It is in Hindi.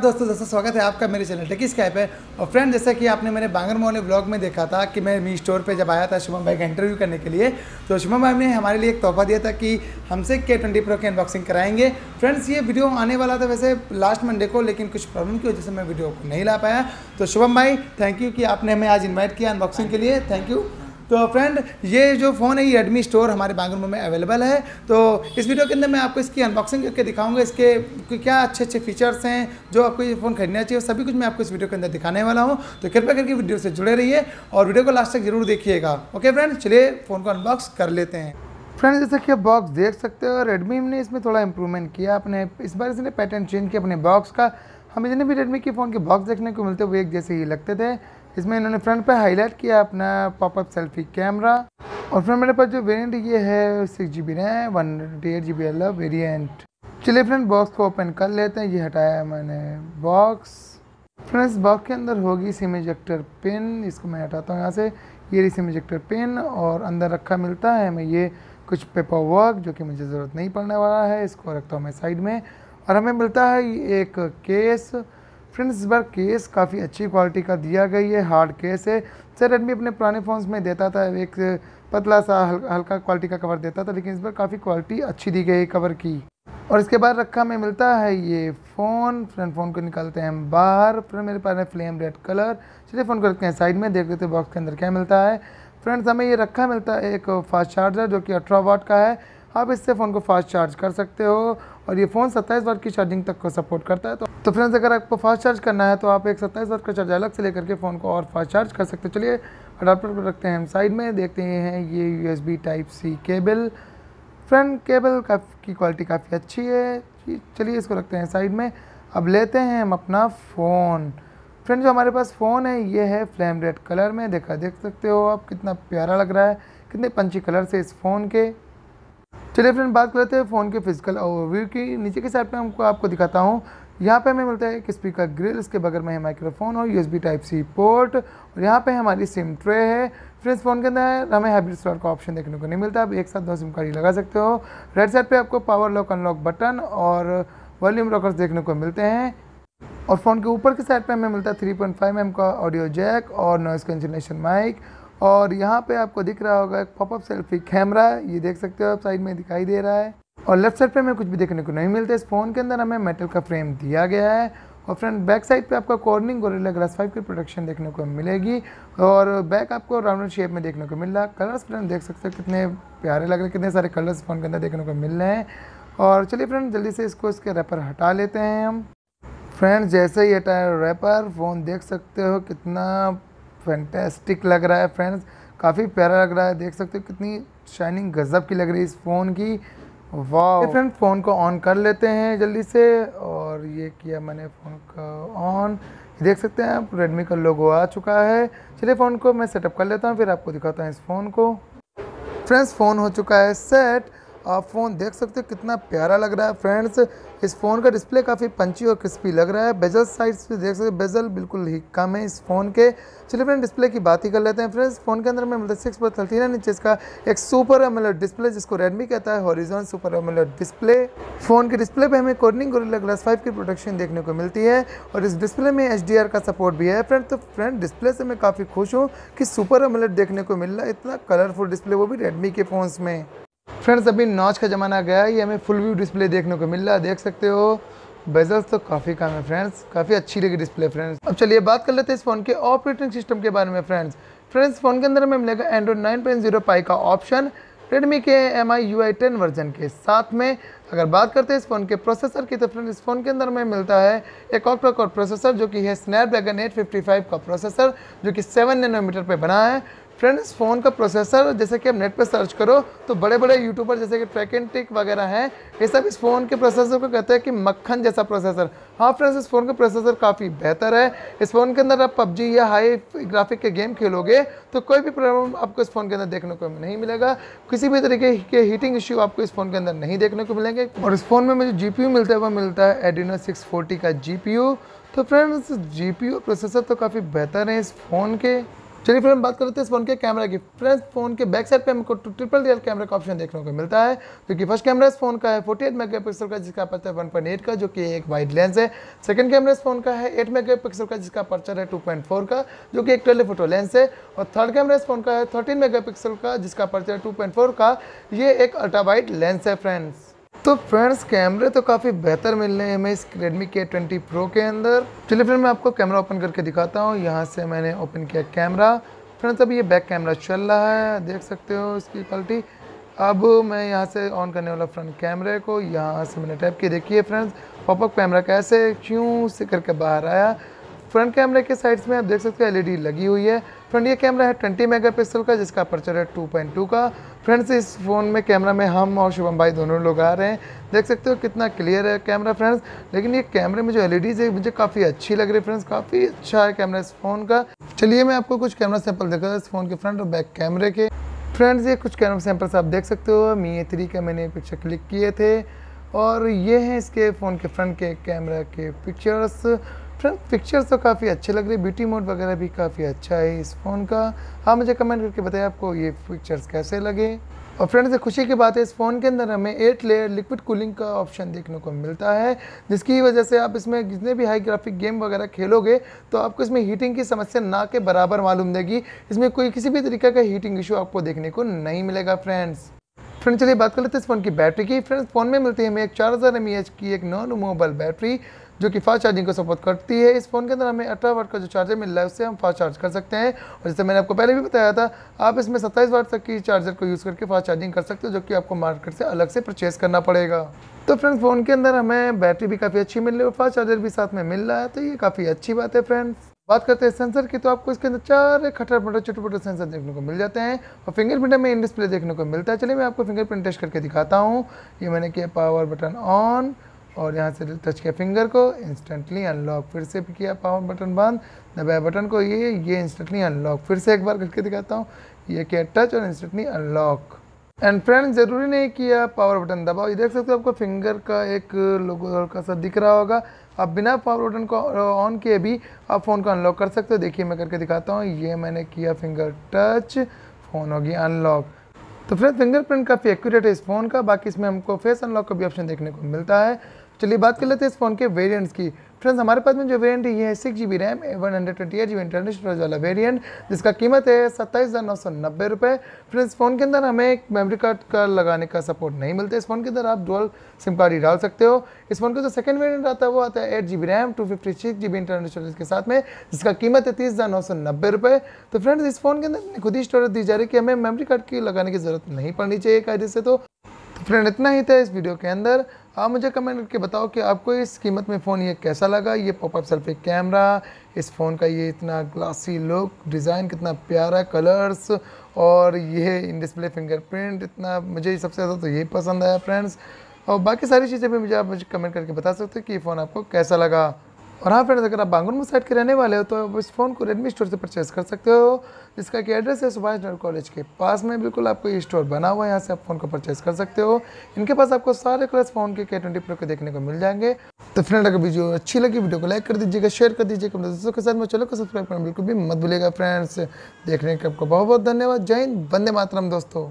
दोस्तों स्वागत है आपका मेरे चैनल टेकी स्काई पे। और फ्रेंड, जैसा कि आपने मेरे बांगर मोहल्ले ब्लॉग में देखा था कि मैं मी स्टोर पे जब आया था शुभम भाई का इंटरव्यू करने के लिए, तो शुभम भाई ने हमारे लिए एक तोहफा दिया था कि हमसे K20 Pro की अनबॉक्सिंग कराएंगे। फ्रेंड्स, ये वीडियो आने वाला था वैसे लास्ट मंडे को, लेकिन कुछ प्रॉब्लम की वजह से मैं वीडियो को नहीं ला पाया। तो शुभम भाई, थैंक यू कि आपने हमें आज इन्वाइट किया अनबॉक्सिंग के लिए, थैंक यू। तो फ्रेंड, ये जो फ़ोन है ये रेडमी स्टोर हमारे बांगर में अवेलेबल है। तो इस वीडियो के अंदर मैं आपको इसकी अनबॉक्सिंग करके दिखाऊंगा, इसके क्या अच्छे अच्छे फीचर्स हैं जो आपको ये फ़ोन खरीदना चाहिए, सभी कुछ मैं आपको इस वीडियो के अंदर दिखाने वाला हूं। तो कृपया करके वीडियो से जुड़े रहिए और वीडियो को लास्ट तक जरूर देखिएगा। ओके फ्रेंड, चलिए फ़ोन को अनबॉक्स कर लेते हैं। फ्रेंड्स, जैसे कि आप बॉक्स देख सकते हो, रेडमी ने इसमें थोड़ा इंप्रूवमेंट किया अपने, इस बार इसने पैटर्न चेंज किया अपने बॉक्स का। हमें जितने भी रेडमी के फ़ोन के बॉक्स देखने को मिलते वो एक जैसे ही लगते थे। इसमें इन्होंने फ्रंट पे हाईलाइट किया अपना पॉपअप सेल्फी कैमरा। और फ्रेंड, मेरे पास जो वेरिएंट ये है 6GB RAM 128GB LR variant. चलिए फ्रेंड, बॉक्स को ओपन कर लेते हैं। ये हटाया मैंने बॉक्स। फ्रेंड्स, बॉक्स के अंदर होगी सिम इजेक्टर पिन, इसको मैं हटाता हूँ यहाँ से। ये सिम इजेक्टर पिन और अंदर रखा मिलता है हमें ये कुछ पेपर वर्क जो कि मुझे ज़रूरत नहीं पड़ने वाला है, इसको रखता हूँ मैं साइड में। और हमें मिलता है एक केस। फ्रेंड्स, इस बार केस काफ़ी अच्छी क्वालिटी का दिया गई है, हार्ड केस है। सर, रेडमी अपने पुराने फ़ोन्स में देता था एक पतला सा हल्का क्वालिटी का कवर देता था, लेकिन इस बार काफ़ी क्वालिटी अच्छी दी गई है कवर की। और इसके बाद रखा हमें मिलता है ये फ़ोन। फ्रेंड, फ़ोन को निकालते हैं हम बाहर। फ्रेंड, मेरे पास है फ्लेम रेड कलर। चलिए फ़ोन को रखते हैं साइड में, देख लेते हैं बॉक्स के अंदर क्या मिलता है। फ्रेंड्स, हमें ये रखा मिलता है एक फास्ट चार्जर जो कि 18 वाट का है। आप इससे फ़ोन को फास्ट चार्ज कर सकते हो और ये फ़ोन 27 वाट की चार्जिंग तक को सपोर्ट करता है। तो फ्रेंड्स, अगर आपको फास्ट चार्ज करना है तो आप एक 27 वाट का चार्जर अलग से लेकर के फ़ोन को और फास्ट चार्ज कर सकते हो। चलिए अडाप्टर को रखते हैं हम साइड में, देखते हैं ये USB Type-C cable. Friend, cable की क्वालिटी काफ़ी अच्छी है। चलिए इसको रखते हैं साइड में। अब लेते हैं हम अपना फ़ोन। फ्रेंड, जो हमारे पास फ़ोन है ये है फ्लेम रेड कलर में। देख सकते हो आप, कितना प्यारा लग रहा है, कितने पंची कलर से इस फ़ोन के। चलिए फ्रेंड, बात करते हैं फ़ोन के फिजिकल ओवरव्यू की। नीचे की साइड पे आपको दिखाता हूँ। यहाँ पे हमें मिलता है एक स्पीकर ग्रिल, इसके बगल में है माइक्रोफोन और USB Type-C पोर्ट, और यहाँ पे हमारी सिम ट्रे है। फ्रेंड्स, फ़ोन के अंदर हमें हाइब्रिड स्लॉट का ऑप्शन देखने को नहीं मिलता, आप एक साथ 2 सिम कार्ड लगा सकते हो। राइट साइड पे आपको पावर लॉक अनलॉक बटन और वॉल्यूम रॉकर्स देखने को मिलते हैं। और फ़ोन के ऊपर की साइड पे हमें मिलता है 3.5mm का ऑडियो जैक और नॉइस कैंसिलेशन माइक। और यहाँ पे आपको दिख रहा होगा एक पॉपअप सेल्फी कैमरा, ये देख सकते हो आप, साइड में दिखाई दे रहा है। और लेफ्ट साइड पे हमें कुछ भी देखने को नहीं मिलता। इस फ़ोन के अंदर हमें मेटल का फ्रेम दिया गया है। और फ्रेंड, बैक साइड पे आपको कॉर्निंग गोरिल्ला ग्लास 5 की प्रोटेक्शन देखने को मिलेगी और बैक आपको राउंड शेप में देखने को मिल रहा है। कलर्स फ्रेंड देख सकते हो कितने प्यारे लग रहे हैं, कितने सारे कलर्स फ़ोन के अंदर देखने को मिल रहे हैं। और चलिए फ्रेंड, जल्दी से इसके रैपर हटा लेते हैं हम। फ्रेंड्स, जैसे ही हटाया रैपर, फ़ोन देख सकते हो कितना फैंटेस्टिक लग रहा है। फ्रेंड्स, काफ़ी प्यारा लग रहा है, देख सकते हो कितनी शाइनिंग गजब की लग रही है इस फ़ोन की। वाह फ्रेंड, फ़ोन को ऑन कर लेते हैं जल्दी से। और ये किया मैंने फ़ोन का ऑन, देख सकते हैं आप, रेडमी का लोगो आ चुका है। चलिए फ़ोन को मैं सेटअप कर लेता हूँ, फिर आपको दिखाता हूँ इस फ़ोन को। फ्रेंड्स, फ़ोन हो चुका है सेट। आप फ़ोन देख सकते हो कितना प्यारा लग रहा है। फ्रेंड्स, इस फ़ोन का डिस्प्ले काफ़ी पंची और क्रिस्पी लग रहा है। बेजल साइड्स पे देख सकते हो, बेजल बिल्कुल ही कम है इस फ़ोन के। चलिए फ्रेंड, डिस्प्ले की बात ही कर लेते हैं। फ्रेंड्स, फ़ोन के अंदर में मतलब 6.39 इंचेस का एक सुपर एमोलेड डिस्प्ले, जिसको रेडमी कहता है horizon super AMOLED display. Phone के डिस्प्ले पे हमें कॉर्निंग गोरिल्ला ग्लास 5 की प्रोटेक्शन देखने को मिलती है और इस डिस्प्ले में HDR का सपोर्ट भी है। फ्रेंड, तो फ्रेंड, डिस्प्ले से मैं काफ़ी खुश हूँ कि सुपर एमोलेड देखने को मिल रहा है, इतना कलरफुल डिस्प्ले, वो भी रेडमी के फ़ोन्स में। फ्रेंड्स, अभी नॉच का ज़माना गया है, ये हमें फुल व्यू डिस्प्ले देखने को मिल रहा है, देख सकते हो। बेजल्स तो काफ़ी कम है फ्रेंड्स, काफ़ी अच्छी लगी डिस्प्ले। फ्रेंड्स, अब चलिए बात कर लेते हैं इस फ़ोन के ऑपरेटिंग सिस्टम के बारे में। फ्रेंड्स, फ़ोन के अंदर हमें मिलेगा एंड्रॉइड 9.0 पाई का ऑप्शन, रेडमी के MI UI 10 वर्जन के साथ में। अगर बात करते हैं इस फ़ोन के प्रोसेसर की, तो फ्रेंड्स, इस फ़ोन के अंदर हमें मिलता है एक ऑक्टा कोर प्रोसेसर जो कि है स्नैपड्रैगन 855 का प्रोसेसर, जो कि 7 नैनोमीटर पे बना है। फ्रेंड्स, फ़ोन का प्रोसेसर जैसे कि आप नेट पे सर्च करो तो बड़े बड़े यूट्यूबर जैसे कि ट्रैकेंटिक वगैरह हैं, ये सब इस फ़ोन के प्रोसेसर को कहते हैं कि मक्खन जैसा प्रोसेसर। हाँ फ्रेंड्स, इस फ़ोन का प्रोसेसर काफ़ी बेहतर है। इस फ़ोन के अंदर आप PUBG या हाई ग्राफिक के गेम खेलोगे तो कोई भी प्रॉब्लम आपको इस फ़ोन के अंदर देखने को नहीं मिलेगा। किसी भी तरीके के हीटिंग इश्यू आपको इस फ़ोन के अंदर नहीं देखने को मिलेंगे। और इस फ़ोन में मुझे GPU मिलता है, वो मिलता है Adreno 640 का GPU। तो फ्रेंड्स, GPU प्रोसेसर तो काफ़ी बेहतर है इस फ़ोन के। चलिए फिर हम बात करते हैं इस फोन के कैमरा की। फ्रेंड्स फोन के बैक साइड पे हमको ट्रिपल रियल कैमरा का ऑप्शन देखने को मिलता है, क्योंकि फर्स्ट कैमरा इस फोन का है 48 मेगापिक्सल का जिसका अपर्चर 1.8 का जो कि एक वाइड लेंस है। सेकंड कैमरा इस फोन का है 8 मेगापिक्सल का जिसका अपर्चर है 2.4 का जो कि एक टेलीफोटो लेंस है। और थर्ड कैमरा इस फोन का है 13 मेगापिक्सल का जिसका अपर्चर है 2.4 का, ये एक अल्ट्रा वाइड लेंस है फ्रेंड्स। तो फ्रेंड्स कैमरे तो काफ़ी बेहतर मिल रहे हैं हमें इस Redmi K20 Pro के अंदर। चलिए फिर मैं आपको कैमरा ओपन करके दिखाता हूँ। यहाँ से मैंने ओपन किया कैमरा। फ्रेंड्स अभी ये बैक कैमरा चल रहा है, देख सकते हो इसकी क्वालिटी। अब मैं यहाँ से ऑन करने वाला फ्रंट कैमरे को, यहाँ से मैंने टैप किया। देखिए फ्रेंड्स पॉपअप कैमरा कैसे क्यों से करके बाहर आया। फ्रंट कैमरे के साइड्स में आप देख सकते हो एलईडी लगी हुई है। फ्रंट ये कैमरा है 20 मेगापिक्सल का जिसका अपर्चर है 2.2 का। फ्रेंड्स इस फ़ोन में कैमरा में हम और शुभम भाई दोनों लोग आ रहे हैं, देख सकते हो कितना क्लियर है कैमरा फ्रेंड्स। लेकिन ये कैमरे में जो एलईडीज़ है मुझे काफ़ी अच्छी लग रही है फ्रेंड्स, काफ़ी अच्छा है कैमरा इस फ़ोन का। चलिए मैं आपको कुछ कैमरा सैंपल दिखाता हूँ इस फ़ोन के फ्रंट और बैक कैमरे के। फ्रेंड्स ये कुछ कैमरा सैंपल्स आप देख सकते हो, मी A3 का मैंने पिक्चर क्लिक किए थे और ये हैं इसके फ़ोन के फ्रंट के कैमरा के पिक्चर्स। फ्रेंड पिक्चर्स तो काफ़ी अच्छे लग रहे हैं, ब्यूटी मोड वगैरह भी काफ़ी अच्छा है इस फ़ोन का। हाँ मुझे कमेंट करके बताइए आपको ये पिक्चर्स कैसे लगे। और फ्रेंड्स ये खुशी की बात है इस फ़ोन के अंदर हमें 8 लेयर लिक्विड कूलिंग का ऑप्शन देखने को मिलता है, जिसकी वजह से आप इसमें जितने भी हाई ग्राफिक गेम वगैरह खेलोगे तो आपको इसमें हीटिंग की समस्या ना के बराबर मालूम देगी। इसमें कोई किसी भी तरीके का हीटिंग इशू आपको देखने को नहीं मिलेगा फ्रेंड्स। फ्रेंड्स चलिए बात कर लेते हैं इस फ़ोन की बैटरी की। फ्रेंड्स फ़ोन में मिलती है हमें एक 4000 mAh की एक नॉन रिमूवेबल बैटरी जो कि फास्ट चार्जिंग को सपोर्ट करती है। इस फ़ोन के अंदर हमें 18 वाट का जो चार्जर मिल रहा है उससे हम फास्ट चार्ज कर सकते हैं। और जैसे मैंने आपको पहले भी बताया था आप इसमें 27 वाट तक की चार्जर को यूज़ करके फास्ट चार्जिंग कर सकते हो, जो कि आपको मार्केट से अलग से परचेस करना पड़ेगा। तो फ्रेंड्स फ़ोन के अंदर हमें बैटरी भी काफ़ी अच्छी मिल रही है और फास्ट चार्जर भी साथ में मिल रहा है, तो ये काफ़ी अच्छी बात है फ्रेंड्स। बात करते हैं सेंसर की, तो आपको इसके अंदर 4 खटर-पटर छोटे-छोटे सेंसर देखने को मिल जाते हैं और फिंगरप्रिंट में इन डिस्प्ले देखने को मिलता है। चलिए मैं आपको फिंगरप्रिंट टेस्ट करके दिखाता हूँ। ये मैंने किया पावर बटन ऑन और यहाँ से टच किया फिंगर को, इंस्टेंटली अनलॉक। फिर से किया पावर बटन बंद, दबाया बटन को, ये इंस्टेंटली अनलॉक। फिर से एक बार करके दिखाता हूँ, ये किया टच और इंस्टेंटली अनलॉक। एंड फ्रेंड्स ज़रूरी नहीं कि आप पावर बटन दबाओ, ये देख सकते हो आपको फिंगर का एक लोगो हल्का सा दिख रहा होगा। आप बिना पावर बटन को ऑन किए भी आप फ़ोन को अनलॉक कर सकते हो। देखिए मैं करके दिखाता हूँ, ये मैंने किया फिंगर टच, फ़ोन हो गया अनलॉक। तो फ्रेंड्स फिंगरप्रिंट काफ़ी एक्यूरेट है इस फ़ोन का। बाकी इसमें हमको फेस अनलॉक का भी ऑप्शन देखने को मिलता है। चलिए बात कर लेते हैं इस फ़ोन के वेरिएंट्स की। फ्रेंड्स हमारे पास में जो वेरिएंट है ये है 6GB RAM 128GB internal storage वाला वेरिएंट, जिसका कीमत है 27,990 रुपये। फ्रेंड्स फ़ोन के अंदर हमें एक मेमोरी कार्ड का लगाने का सपोर्ट नहीं मिलता है। इस फ़ोन के अंदर आप डुअल सिम कार्ड ही डाल सकते हो। इस फ़ोन का जो सेकंड वेरिएंट आता है वो आता है 8GB RAM 256GB internal storage के साथ में, जिसका कीमत है 30,990 रुपये। तो फ्रेंड्स इस फ़ोन के अंदर खुद ही स्टोरेज दी जा रही है कि हमें मेमोरी कार्ड की लगाने की ज़रूरत नहीं पड़नी चाहिए कायदे से। तो फ्रेंड इतना ही था इस वीडियो के अंदर। आप मुझे कमेंट करके बताओ कि आपको इस कीमत में फ़ोन ये कैसा लगा। ये पॉपअप सेल्फी कैमरा, इस फ़ोन का ये इतना ग्लासी लुक, डिज़ाइन कितना प्यारा, कलर्स और ये इन डिस्प्ले फिंगरप्रिंट, इतना मुझे सबसे ज़्यादा तो यही पसंद आया फ्रेंड्स। और बाकी सारी चीज़ें भी आप मुझे कमेंट करके बता सकते हो कि ये फ़ोन आपको कैसा लगा। और हाँ फ्रेंड्स अगर आप बांगुर साइड के रहने वाले हो तो आप इस फ़ोन को रेडमी स्टोर से परचेस कर सकते हो, जिसका कि एड्रेस है सुभाष नगर कॉलेज के पास में। बिल्कुल आपको ये स्टोर बना हुआ है, यहाँ से आप फ़ोन को परचेस कर सकते हो। इनके पास आपको सारे कलर्स फ़ोन के K20 Pro के देखने को मिल जाएंगे। तो फ्रेंड अगर वीडियो अच्छी लगी वीडियो को लाइक कर दीजिएगा, शेयर कर दीजिएगा अपने दोस्तों के साथ में। चलो को सब्सक्राइब करना बिल्कुल भी मत भूलिएगा फ्रेंड्स। देखने के आपको बहुत बहुत धन्यवाद। जय हिंद, वंदे मातरम दोस्तों।